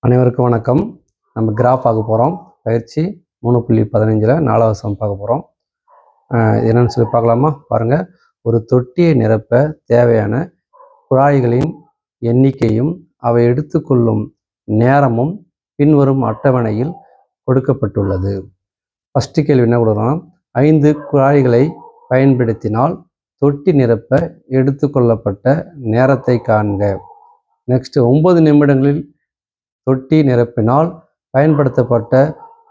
அனைவருக்கும் வணக்கம். நம்ம கிராஃப் பார்க்க போகிறோம். பயிற்சி 3.15 4வது சம் பார்க்க போகிறோம். என்னென்னு சொல்லி பார்க்கலாமா? பாருங்கள். ஒரு தொட்டியை நிரப்ப தேவையான குழாய்களின் எண்ணிக்கையும் அவை எடுத்துக்கொள்ளும் நேரமும் பின்வரும் அட்டவணையில் கொடுக்கப்பட்டுள்ளது. ஃபஸ்ட்டு கேள்வி என்ன கொடுக்குறோம்? 5 குழாய்களை பயன்படுத்தினால் தொட்டி நிரப்ப எடுத்துக்கொள்ளப்பட்ட நேரத்தை காண்க. நெக்ஸ்ட் 9 நிமிடங்களில் தொட்டி நிரப்பினால் பயன்படுத்தப்பட்ட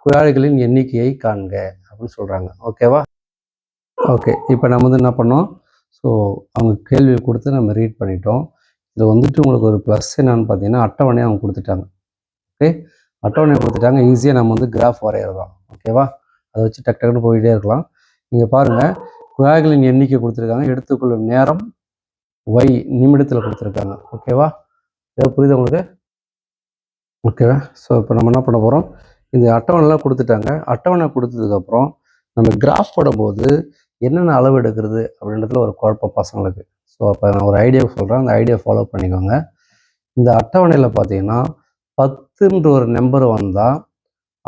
குழாய்களின் எண்ணிக்கையை காண்க அப்படின்னு சொல்கிறாங்க. ஓகேவா? ஓகே, இப்போ நம்ம என்ன பண்ணோம்? ஸோ அவங்க கேள்வியை கொடுத்து நம்ம ரீட் பண்ணிட்டோம். இதில் உங்களுக்கு ஒரு ப்ளஸ் என்னன்னு பார்த்தீங்கன்னா, அட்டவணையை அவங்க கொடுத்துட்டாங்க. ஓகே, அட்டவணை கொடுத்துட்டாங்க. ஈஸியாக நம்ம கிராஃப் வரையறலாம். ஓகேவா? அதை வச்சு டக்குன்னு போயிட்டே இருக்கலாம். நீங்கள் பாருங்கள், குழாய்களின் எண்ணிக்கை கொடுத்துருக்காங்க, எடுத்துக்கொள்ளும் நேரம் நிமிடத்தில் கொடுத்துருக்காங்க. ஓகேவா? இதை புரியுது உங்களுக்கு? ஓகேவா? ஸோ இப்போ நம்ம என்ன பண்ண போகிறோம்? இந்த அட்டவணைலாம் கொடுத்துட்டாங்க. அட்டவணை கொடுத்ததுக்கப்புறம் நம்ம கிராஃப் போடும்போது என்னென்ன அளவு எடுக்கிறது அப்படின்றதுல ஒரு குழப்பம் பசங்களுக்கு. ஸோ அப்போ நான் ஒரு ஐடியா சொல்கிறேன், அந்த ஐடியா ஃபாலோ பண்ணிக்கோங்க. இந்த அட்டவணையில் பார்த்தீங்கன்னா 10ன்ற ஒரு நம்பர் வந்தால்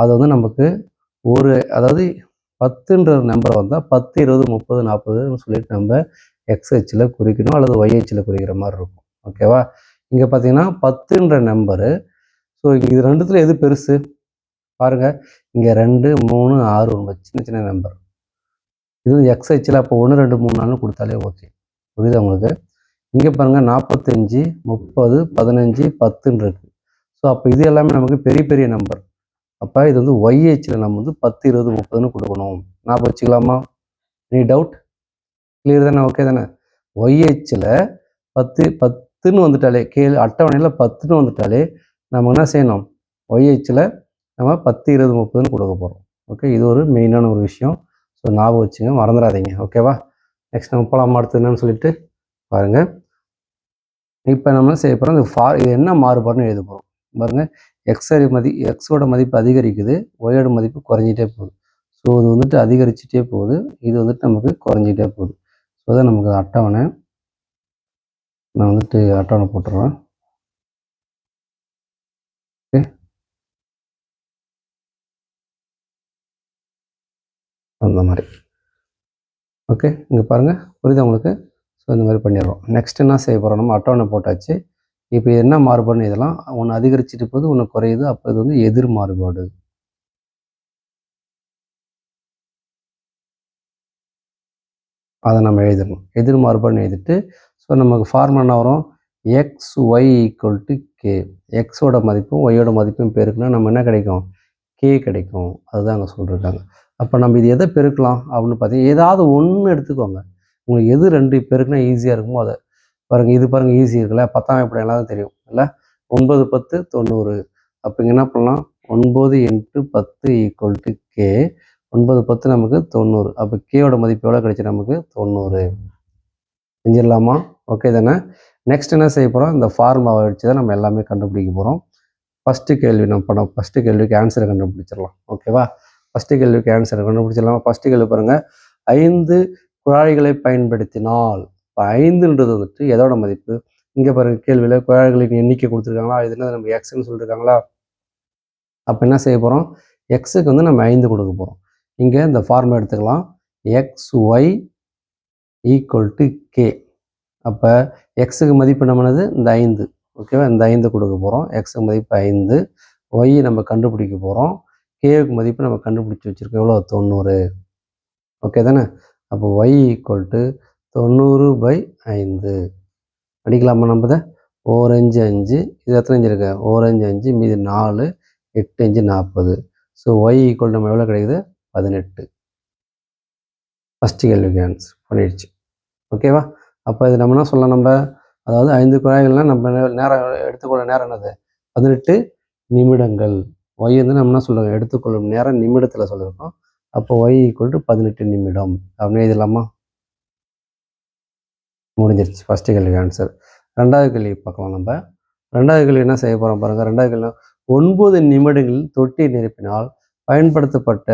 அது நமக்கு அதாவது 10ன்ற ஒரு நம்பர் வந்தால் 10, 20, 30, 40ன்னு சொல்லிட்டு நம்ம எக்ஸ்ஹெச்சில் குறிக்கணும் அல்லது ஒய்ஹெச்சில் குறிக்கிற மாதிரி இருக்கும். ஓகேவா? இங்கே பார்த்தீங்கன்னா 10ன்ற நம்பரு. ஸோ இது ரெண்டுத்தில் எது பெருசு பாருங்கள். இங்கே 2, 3, 6, 9 சின்ன சின்ன நம்பர். இது எக்ஸ்ஹெச்சில் அப்போ 1, 2, 3, 4 கொடுத்தாலே ஓகே. புரியுது உங்களுக்கு? இங்கே பாருங்கள் 45, 30, 15, 10ன்னு இருக்குது. ஸோ அப்போ இது எல்லாமே நமக்கு பெரிய பெரிய நம்பர். அப்போ இது ஒய்ஹெச்சில் நம்ம 10, 20, 30ன்னு கொடுக்கணும். ஞாபகம் வச்சுக்கலாமா? Any doubt? கிளியர் தானே? ஓகே தானே? ஒய்ஹெச்சில் 10ன்னு வந்துட்டாலே அட்டவணையில் 10ன்னு வந்துட்டாலே நம்ம என்ன செய்யணும்? ஒய்ஹெச்சில் நம்ம 10, 20, 30ன்னு கொடுக்க போகிறோம். ஓகே, இது ஒரு மெயினான ஒரு விஷயம். ஸோ ஞாபகம் வச்சுங்க, மறந்துடாதீங்க. ஓகேவா? நெக்ஸ்ட் நம்ம போகலாம். அடுத்து என்னன்னு சொல்லிட்டு பாருங்கள். இப்போ நம்ம செய்ய போகிறோம். இது என்ன மாறுபாடுன்னு எழுத போகிறோம். பாருங்கள், எக்ஸோட மதிப்பு அதிகரிக்குது, ஒய்யோட மதிப்பு குறைஞ்சிட்டே போகுது. ஸோ இது அதிகரிச்சுட்டே போகுது, இது நமக்கு குறைஞ்சிட்டே போகுது. ஸோ தான் நமக்கு அட்டவணை. நான் அட்டவணை போட்டுருவேன். ஓகே, அந்த மாதிரி. ஓகே, இங்கே பாருங்கள், புரியுது உங்களுக்கு? ஸோ இந்த மாதிரி பண்ணிடுறோம். நெக்ஸ்ட் என்ன செய்ய போகிறோம்? நம்ம அட்டவணை போட்டாச்சு. இப்போ என்ன மாறுபாடுன்னு இதெல்லாம் ஒன்று அதிகரிச்சுட்டு போகுது, ஒன்று குறையுது. அப்போ இது எதிர் மாறுபாடு. அதை நம்ம எழுதணும். எதிர் மாறுபாடுன்னு எழுதிட்டு, ஸோ நமக்கு ஃபார்முலா என்ன வரும்? X Y equal to K. எக்ஸோட மதிப்பும் ஒய்யோட மதிப்பும் பெருக்குனா நம்ம என்ன கிடைக்கும்? கே கிடைக்கும். அதுதான் அங்கே சொல்லியிருக்காங்க. அப்போ நம்ம இது எதை பெருக்கலாம் அப்படின்னு பார்த்தீங்கன்னா, ஏதாவது ஒன்று எடுத்துக்கோங்க. உங்களுக்கு எது 2 பெருக்குனா ஈஸியாக இருக்குமோ அதை பாருங்கள். இது பாருங்கள், ஈஸி இருக்குல்ல? 10ஆம் எப்படி எல்லாம் தெரியும் இல்லை? 9, 10, 90. அப்போ இங்கே என்ன பண்ணலாம்? 9 × 10 ஈக்குவல் டு கே. 9, 10 நமக்கு 90. அப்போ கேயோட மதிப்பு எவ்வளோ கிடைச்சி? நமக்கு 90. செஞ்சிடலாமா? ஓகே தானே? நெக்ஸ்ட் என்ன செய்ய போகிறோம்? இந்த ஃபார்முலாவை வச்சு தான் நம்ம எல்லாமே கண்டுபிடிக்க போகிறோம். ஃபஸ்ட்டு கேள்வி நம்ம பண்ணோம். ஃபஸ்ட்டு கேள்விக்கு ஆன்சரை கண்டுபிடிச்சிடலாம். ஓகேவா? ஃபஸ்ட்டு கேள்விக்கு ஆன்சரை கண்டுபிடிச்சிடலாமா? ஃபஸ்ட்டு கேள்வி பாருங்கள். 5 குழாய்களை பயன்படுத்தினால், இப்போ 5ன்றது எதோட மதிப்பு? இங்கே பாருங்கள், கேள்வியில் குழாய்களின் எண்ணிக்கை கொடுத்துருக்காங்களா? இது என்ன நம்ம எக்ஸ்ன்னு சொல்லியிருக்காங்களா? அப்போ என்ன செய்ய போகிறோம்? எக்ஸுக்கு நம்ம 5 கொடுக்க போகிறோம். இங்கே இந்த ஃபார்முலா எடுத்துக்கலாம். X Y equal to K. அப்போ எக்ஸுக்கு மதிப்பு நம்மளது இந்த 5. ஓகேவா? இந்த 5 கொடுக்க போகிறோம். எக்ஸுக்கு மதிப்பு 5. ஒய் நம்ம கண்டுபிடிக்க போகிறோம். கேவுக்கு மதிப்பு நம்ம கண்டுபிடிச்சி வச்சுருக்கோம். எவ்வளோ? 90. ஓகே தானே? அப்போ ஒய் ஈக்குவல் டு 90/5. அடிக்கலாமா? நம்ம இதை 4, 5, 5. இது எத்தனை 5 இருக்கு? 4, 5, 5 மீது 4, 8, 5, 40. ஸோ ஒய் ஈக்குவல் நம்ம எவ்வளோ கிடைக்குது? 18. ஃபஸ்ட்டு கேள்விக்கு ஆன்சர் பண்ணிடுச்சு. ஓகேவா? அப்போ இது நம்ம என்ன சொல்லலாம்? நம்ம அதாவது 5 குழாய்கள்னால் நம்ம நேரம் எடுத்துக்கொள்ள நேரம் என்னது? 18 நிமிடங்கள். ஒய் நம்ம என்ன சொல்லுவோம்? எடுத்துக்கொள்ளும் நேரம் நிமிடத்தில் சொல்லியிருக்கோம். அப்போ ஒய் ஈக்குவல் டு 18 நிமிடம் அப்படின்னு எழுதலாமா? முடிஞ்சிருச்சு. ஃபஸ்ட்டு கேள்விக்கு ஆன்சர். 2வது கேள்வி பார்க்கலாம். நம்ம 2வது கேள்வி என்ன செய்ய போகிறோம் பாருங்கள். 2வது கேள்வி 9 நிமிடங்களில் தொட்டி நிரப்பினால் பயன்படுத்தப்பட்ட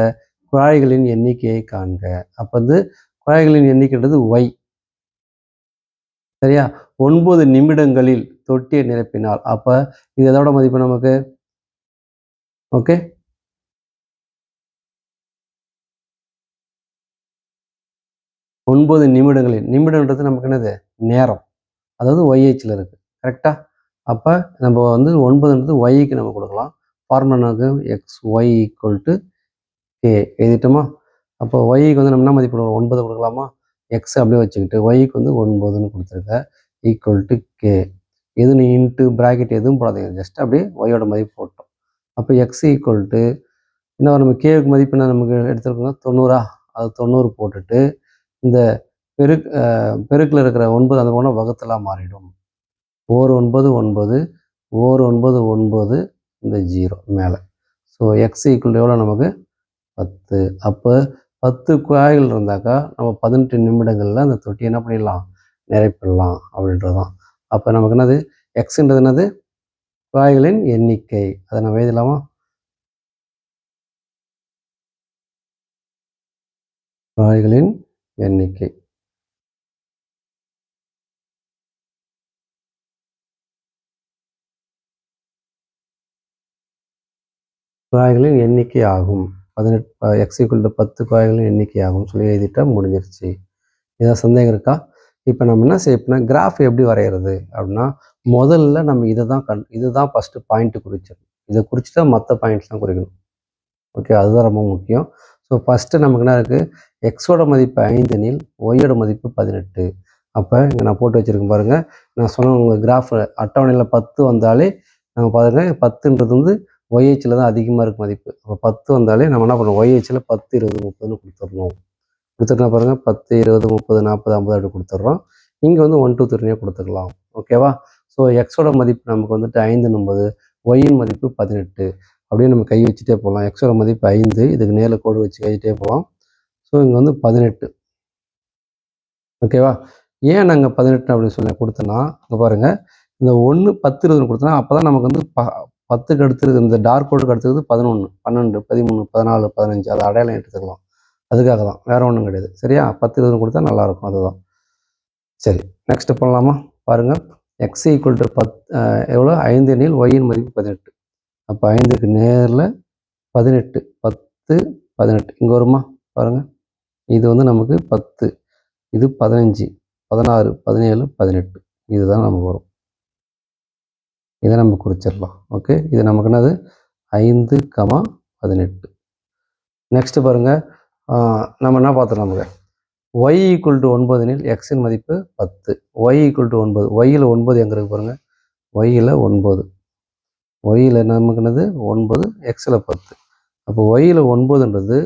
குழாய்களின் எண்ணிக்கையை காண்க. அப்போ குழாய்களின் எண்ணிக்கைன்றது ஒய். சரியா? 9 நிமிடங்களில் தொட்டியை நிரப்பினால், அப்போ இது எதோட மதிப்பு நமக்கு? ஓகே. ஒன்பது நிமிடங்களில், நிமிடம்ன்றது நமக்கு என்னது, நேரம், அதாவது ஒய்ஹெச்சில் இருக்குது. கரெக்டாக? அப்போ நம்ம வந்து 9ன்றது ஒய்க்கு நம்ம கொடுக்கலாம். ஃபார்முலாக்கு x Y equal to k எழுதிட்டோமா? அப்போ ஒய்க்கு வந்து நம்ம என்ன மதிப்பு கொடுக்கலாம், 9 கொடுக்கலாமா? எக்ஸ் அப்படியே வச்சுக்கிட்டு ஒய்க்கு வந்து 9ன்னு கொடுத்துருக்க ஈக்குவல் டு கே. எது நீ இன்ட்டு ப்ராக்கெட் எதுவும் போடாதீங்க, ஜஸ்ட் அப்படியே ஒய்யோட மதிப்பு போட்டோம். அப்போ எக்ஸ் ஈக்குவல் டு என்ன, நம்ம கேவுக்கு மதிப்பு என்ன நமக்கு எடுத்துருக்கோங்க, 90. அது 90 போட்டுட்டு இந்த பெருக்கில் இருக்கிற 9 அந்த போனால் வகுத்தெல்லாம் மாறிடும். 9 9 9 9 இந்த 0 மேலே. ஸோ எக்ஸ் ஈக்குவல் எவ்வளோ நமக்கு 10. அப்போ 10 குழாய்கள் இருந்தாக்கா நம்ம 18 நிமிடங்களில் அந்த தொட்டி என்ன பண்ணிடலாம், நிரப்பிடலாம் அப்படின்றது தான். அப்போ நமக்கு என்னது, எக்ஸுன்றது என்னது, குழாய்களின் எண்ணிக்கை. அதை நம்ம எழுதலாமா? குழாய்களின் எண்ணிக்கை. குழாய்களின் எண்ணிக்கை ஆகும். 18 எக்ஸ் ஈக்குவல் டு 10 குழாய்களின் எண்ணிக்கை ஆகும் சொல்லி எழுதிட்டா முடிஞ்சிருச்சு. ஏதாவது சந்தேகம் இருக்கா? இப்போ நம்ம என்ன செய்யணும்னா, கிராஃப் எப்படி வரைகிறது அப்படின்னா, முதல்ல நம்ம இதுதான் ஃபஸ்ட்டு பாயிண்ட்டு குறிச்சிடணும். இதை குறிச்சுட்டா மற்ற பாயிண்ட்ஸ்லாம் குறிக்கணும். ஓகே, அதுதான் ரொம்ப முக்கியம். ஸோ ஃபஸ்ட்டு நமக்கு என்ன இருக்குது, எக்ஸோட மதிப்பு 5 எனில் ஒய்யோட மதிப்பு 18. அப்போ இங்கே நான் போட்டு வச்சுருக்கேன் பாருங்கள். நான் சொன்ன உங்களுக்கு கிராஃப் அட்டவணையில் 10 வந்தாலே நம்ம பாருங்கள், 10ன்றது வந்து ஒய்ஹெச்சில் தான் அதிகமாக இருக்குது மதிப்பு. அப்போ 10 வந்தாலே நம்ம என்ன பண்ணணும், ஒய்ஹெச்சில் 10 20 30ன்னு கொடுத்துடணும். கொடுத்துட்டா பாருங்கள், 10 20 30 40 50 அப்படி கொடுத்துட்றோம். இங்கே வந்து 1 2 3 கொடுத்துக்கலாம். ஓகேவா? ஸோ எக்ஸோட மதிப்பு நமக்கு வந்துட்டு 5 ஒய்யின் மதிப்பு 18. அப்படியே நம்ம கை வச்சுட்டே போகலாம். எக்ஸோட மதிப்பு 5, இதுக்கு நேரில் கோடு வச்சு கையிட்டே போகலாம். ஸோ இங்கே வந்து 18. ஓகேவா? ஏன் நாங்கள் 18 அப்படின்னு சொல்லி கொடுத்தோன்னா, இங்கே பாருங்கள், இந்த 1 10 20 கொடுத்தோன்னா அப்போ தான் நமக்கு வந்து 10க்கு அடுத்தது, இந்த டார்க் கோடுக்கு அடுத்தது 11 12 13 14 15 அதை அடையாளம் எடுத்துக்கலாம். அதுக்காக தான், வேறு ஒன்றும் கிடையாது. சரியா? 10 20 கொடுத்தா நல்லாயிருக்கும், அதுதான். சரி, நெக்ஸ்ட்டு பண்ணலாமா? பாருங்கள், எக்ஸ் ஈக்குவல் டு 10 எவ்வளோ, 5 எனில் ஒய்யின் மதிப்பு 18. அப்போ 5க்கு நேரில் 18 10 18 இங்கே வருமா? பாருங்கள், இது வந்து நமக்கு 10, இது 15 16 17 18 இதுதான் நமக்கு வரும். இதை நம்ம குறிச்சிடலாம். ஓகே, இது நமக்கு என்னது, 5, 18. நெக்ஸ்ட்டு பாருங்கள், நம்ம என்ன பார்த்துக்கலாம், நமக்கு ஒய் ஈக்குவல் டு 9 எனில் எக்ஸின் மதிப்பு 10. ஒய் ஈக்குவல் டு 9, ஒய்யில் 9 எங்கே இருக்கு பாருங்கள், ஒய்யில் 9, ஒய்யில் நமக்கு என்னது 9, எக்ஸில் 10. அப்போ ஒய்யில் 9ன்றது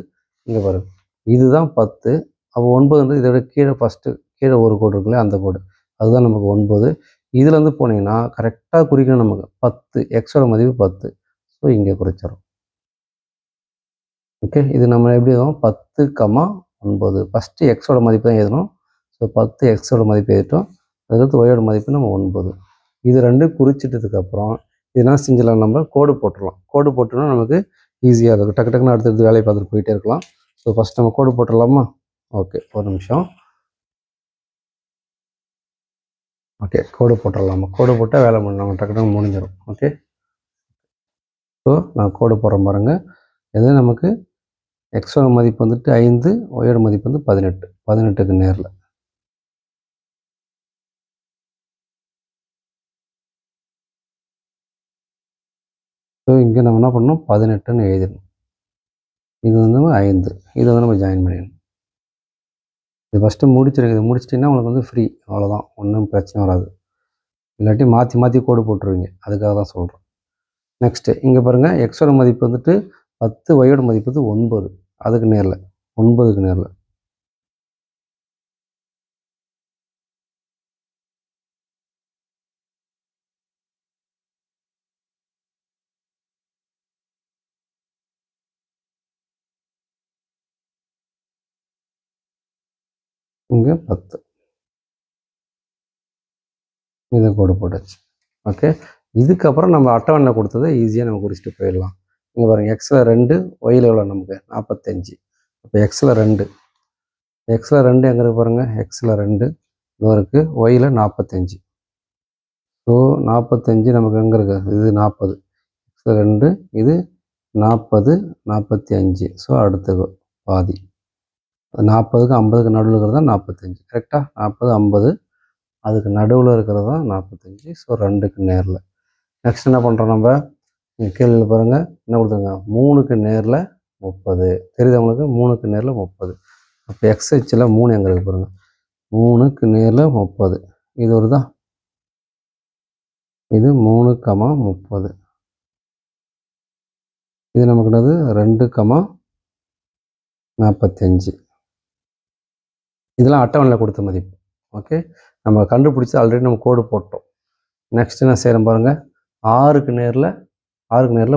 இங்கே பாருங்கள், இதுதான் 10. அப்போ 9ன்றது இதை விட கீழே ஃபஸ்ட்டு கீழே ஒரு கோடு இருக்குல்லையா, அந்த கோடு அதுதான் நமக்கு 9. இதுலேருந்து போனீங்கன்னா கரெக்டாக குறிக்கணும் நமக்கு 10, எக்ஸோட மதிப்பு 10. ஸோ இங்கே குறிச்சிடும். ஓகே, இது நம்ம எப்படி எழுதுவோம், 10, 9. ஃபஸ்ட்டு எக்ஸோட மதிப்பு தான் எழுதணும். ஸோ 10 எக்ஸோட மதிப்பு எழுதிட்டோம். அதுக்கடுத்து ஒய்யோட மதிப்பு நம்ம 9. இது ரெண்டும் குறிச்சிட்டதுக்கப்புறம் இதெல்லாம் செஞ்சிடலாம், நம்ம கோடு போட்டுடலாம். கோடு போட்டோம்னா நமக்கு ஈஸியாக இருக்கும். டக்கு டக்குன்னு அடுத்தடுத்து வேலையை பார்த்துட்டு போயிட்டே இருக்கலாம். ஸோ ஃபஸ்ட் நம்ம கோடு போட்டுடலாமா? ஓகே, ஒரு நிமிஷம். ஓகே, கோடு போட்டுடலாமா? கோடு போட்டால் வேலை நம்ம டக்கு டக்கு முடிஞ்சிடும். ஓகே, ஸோ நான் கோடு போடுறேன் பாருங்கள். எது நமக்கு எக்ஸோட மதிப்பு வந்துட்டு 5, ஒய்யோட மதிப்பு வந்து 18, 18க்கு நேரில். ஸோ இங்கே நம்ம என்ன பண்ணணும், 18ன்னு எழுதிடணும். இது வந்து 5, இது வந்து நம்ம ஜாயின் பண்ணிடணும். இது ஃபஸ்ட்டு முடிச்சிருங்க. இது முடிச்சிட்டிங்கன்னா உங்களுக்கு வந்து ஃப்ரீ, அவ்வளோதான், ஒன்றும் பிரச்சனை வராது. இல்லாட்டி மாற்றி மாற்றி கோடு போட்டுருவீங்க, அதுக்காக தான் சொல்கிறேன். நெக்ஸ்ட்டு இங்கே பாருங்கள், எக்ஸோட மதிப்பு வந்துட்டு 10, ஒய்யோட மதிப்பு வந்து 9, அதுக்கு நேரில் 9க்கு நேரில். இங்கே 10, இதை கோடு போட்டாச்சு. ஓகே, இதுக்கப்புறம் நம்ம அட்டவணையில் கொடுத்ததை ஈஸியாக நம்ம குறிச்சிட்டு போயிடலாம். இங்கே பாருங்கள், எக்ஸில் 2, ஒய்யில் எவ்வளோ நமக்கு 45. அப்போ எக்ஸில் 2, எக்ஸில் 2 எங்கே இருக்கு பாருங்கள், எக்ஸில் 2 இதோ இருக்குது, ஒய்யில் 45. ஸோ 45 நமக்கு எங்கே இருக்குது, இது 40, எக்ஸில் 2, இது 40, 45. ஸோ அடுத்த பாதி 40க்கு 50க்கு நடுவில் இருக்கிறது தான் 45. கரெக்டாக 40, 50 அதுக்கு நடுவில் இருக்கிறது தான் 45. ஸோ 2க்கு நேரில். நெக்ஸ்ட் என்ன பண்ணுறோம் நம்ம, கேள்வியில் பாருங்கள் என்ன கொடுத்துருங்க, 3க்கு நேரில் 30. தெரியுது உங்களுக்கு, 3க்கு நேரில் 30. அப்போ எக்ஸ்ஹெச்சில் 3 எங்கே இருக்குது பாருங்கள், 3க்கு நேரில் 30. இது வருதா, இது 3,30. இது நமக்கு என்னது 2,45. இதெல்லாம் அட்டவணையில் கொடுத்த மதிப்பு. ஓகே, நம்ம கண்டுபிடிச்சி ஆல்ரெடி நம்ம கோடு போட்டோம். நெக்ஸ்ட் என்ன செய்கிறோம் பாருங்கள், 6க்கு நேரில்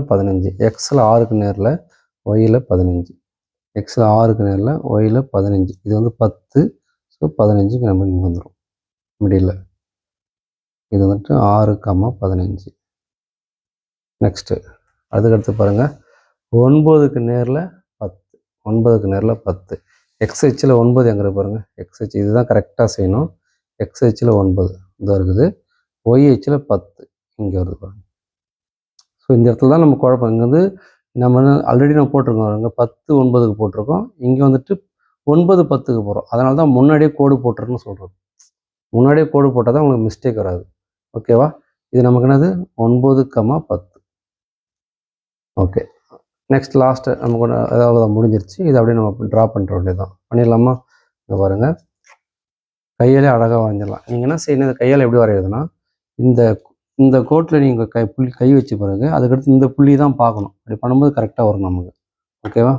15. எக்ஸில் 6க்கு நேரில் ஒயில் 15. எக்ஸில் 6க்கு நேரில் ஒயில் 15. இது வந்து 10. ஸோ 15க்கு நம்ம இங்கே வந்துடும் முடியல. இது வந்துட்டு 6,15. நெக்ஸ்ட்டு அதுக்கடுத்து பாருங்கள், 9க்கு நேரில் 10. 9க்கு நேரில் 10. எக்ஸ்ஹெச்சில் 9 எங்கே பாருங்கள், எக்ஸ்ஹெச் இதுதான் கரெக்டாக செய்யணும். எக்ஸ்ஹெச்சில் 9 இதாக இருக்குது. ஒய்ஹெச்சில் 10 இங்கே வருது பாருங்கள். ஸோ இந்த இடத்துல தான் நம்ம குழப்பம். இங்கே வந்து நம்ம ஆல்ரெடி நம்ம போட்டிருக்கோம், இங்கே 10, 9க்கு போட்டிருக்கோம். இங்கே வந்துட்டு 9, 10க்கு போகிறோம். அதனால தான் முன்னாடியே கோடு போட்டுருன்னு சொல்கிறது. முன்னாடியே கோடு போட்டால் தான் உங்களுக்கு மிஸ்டேக் வராது. ஓகேவா, இது நமக்கு என்னது 9,10. ஓகே, நெக்ஸ்ட் லாஸ்ட்டு நமக்கு ஒன்று அதாவது முடிஞ்சிருச்சு. இது அப்படியே நம்ம ட்ரா பண்ணுற வேண்டியது தான். பண்ணிடலாமா, இங்கே பாருங்கள், கையாலே அழகாக வரைஞ்சிடலாம். நீங்கள் என்ன செய்யணும், இந்த கையால் எப்படி வரையுதுன்னா, இந்த கோட்டில் நீங்கள் கை வச்ச பிறகு அதுக்கடுத்து இந்த புள்ளி தான் பார்க்கணும். அப்படி பண்ணும்போது கரெக்டாக வரும் நமக்கு. ஓகேவா,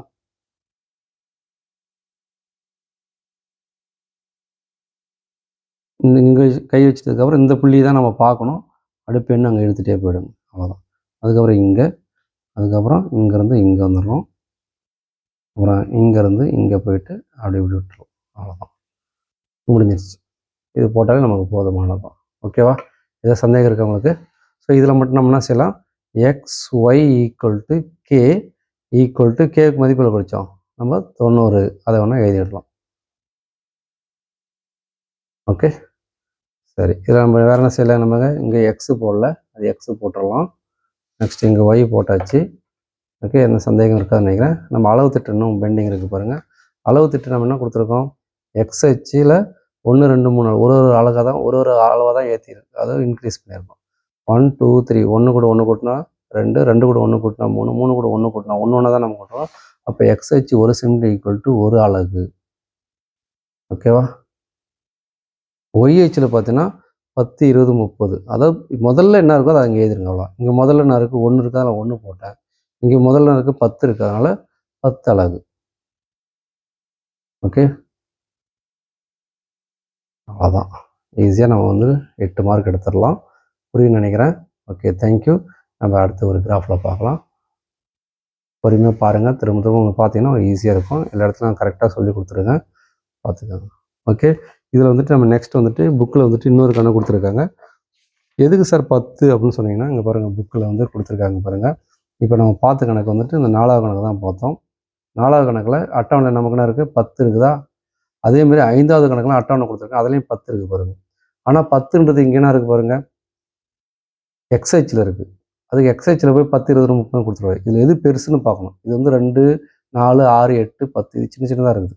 இங்கே கை வச்சதுக்கப்புறம் இந்த புள்ளி தான் நம்ம பார்க்கணும். அப்படியே பெண்ணு அங்கே எடுத்துகிட்டே போயிடுங்க, அவ்வளோதான். அதுக்கப்புறம் இங்கே, அதுக்கப்புறம் இங்கேருந்து இங்கே வந்துடணும். அப்புறம் இங்கேருந்து இங்கே போயிட்டு அப்படி இப்படி விட்டுருவோம், அவ்வளோதான், முடிஞ்சிருச்சு. இது போட்டாலே நமக்கு போதுமானது தான். ஓகேவா, ஏதாவது சந்தேகம் இருக்குது உங்களுக்கு? ஸோ இதில் மட்டும் நம்ம என்ன செய்யலாம், எக்ஸ் ஒய் ஈக்குவல் டு கேக்கு மதிப்பில் படித்தோம் நம்ம 90. அதை வேணால் எழுதிடலாம். ஓகே, சரி. இதில் நம்ம வேறு என்ன செய்யலாம், நம்ம இங்கே எக்ஸு போடல, அது எக்ஸு போட்டுடலாம். நெக்ஸ்ட் இங்கே ஒய் போட்டாச்சு. ஓகே, எந்த சந்தேகம் இருக்காதுன்னு நினைக்கிறேன். நம்ம அளவு திட்டு இன்னும் பெண்டிங் இருக்குது பாருங்கள். அளவு திட்டு நம்ம என்ன கொடுத்துருக்கோம், எக்ஸ்ஹெச்சில் 1, 2, 3 ஒரு அழகாக தான் ஒரு அளவாக தான் ஏற்றிருக்கு, அதாவது இன்க்ரீஸ் பண்ணியிருக்கோம். 1, 2, 3 1 கூட 1 கூட்டினா 2, 2 கூட 1 கூட்டினா 3, 3 கூட 1 கூட்டினா 1 தான் நம்ம கூட்டுறோம். அப்போ எக்ஸ்ஹெச் 1 சென்டிமீட்டர் ஈக்குவல் டு 1 அலகு. ஓகேவா, ஒய்ஹெச்சில் பார்த்தீங்கன்னா 10, 20, 30. அதாவது முதல்ல என்ன இருக்கோ அதை அங்கே எழுதிருங்க, அவ்வளோ. இங்கே முதல்ல என்ன இருக்குது, 1 இருக்குது, அதில் 1 போட்டேன். இங்கே முதல்ல இருக்குது 10 இருக்குது, அதனால் 10 அலகு. ஓகே, அவ்வளோதான். ஈஸியாக நம்ம வந்து 8 மார்க் எடுத்துடலாம். புரியுன்னு நினைக்கிறேன். Okay, thank you. நம்ம அடுத்த ஒரு கிராஃபில் பார்க்கலாம். பொறுமையாக பாருங்கள், திரும்ப உங்களுக்கு பார்த்தீங்கன்னா ஈஸியாக இருக்கும். எல்லா இடத்துலையும் நான் கரெக்டாக சொல்லி கொடுத்துருக்கேன், பார்த்துக்கோங்க. ஓகே, இதில் வந்துட்டு நம்ம நெக்ஸ்ட் வந்துட்டு புக்கில் வந்துட்டு இன்னொரு கணக்கு கொடுத்துருக்காங்க. எதுக்கு சார் 10 அப்படின்னு சொன்னீங்கன்னா, இங்கே பாருங்கள், புக்கில் வந்து கொடுத்துருக்காங்க பாருங்கள். இப்போ நம்ம பார்த்த கணக்கு வந்துட்டு இந்த 4வது கணக்கு தான் பார்த்தோம். 4வது கணக்கில் அட்டவணை நமக்கு என்ன இருக்குது, 10 இருக்குதா. அதேமாதிரி 5வது கணக்கில் அட்டவணை கொடுத்துருக்காங்க, அதுலேயும் 10 இருக்குது பாருங்கள். ஆனால் 10ன்றது இங்கே என்ன இருக்குது பாருங்கள், எக்ஸ்ஹெச்சில் இருக்குது. அதுக்கு எக்ஸ்ஹெச்சில் போய் 10, 20, 30 கொடுத்துருவாரு. இதில் எது பெருசுன்னு பார்க்கணும். இது வந்து 2, 4, 6, 8, 10 இது சின்ன சின்னதாக இருக்குது.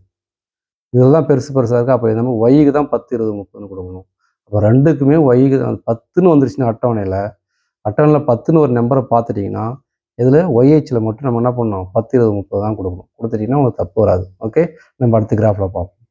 இதெல்லாம் பெருசாக இருக்குது. அப்போ நம்ம ஒய்க்கு தான் 10, 20, 30 கொடுக்கணும். அப்போ ரெண்டுக்குமே ஒய்க்கு 10ன்னு வந்துருச்சுன்னா அட்டவணையில் 10ன்னு ஒரு நம்பரை பார்த்துட்டிங்கன்னா, இதில் ஒய்ஹெச்சில் மட்டும் நம்ம என்ன பண்ணணும், 10, 20, 30 தான் கொடுக்கணும். கொடுத்துட்டிங்கன்னா உங்களுக்கு தப்பு வராது. ஓகே, நம்ம அடுத்த கிராஃபில் பார்ப்போம்.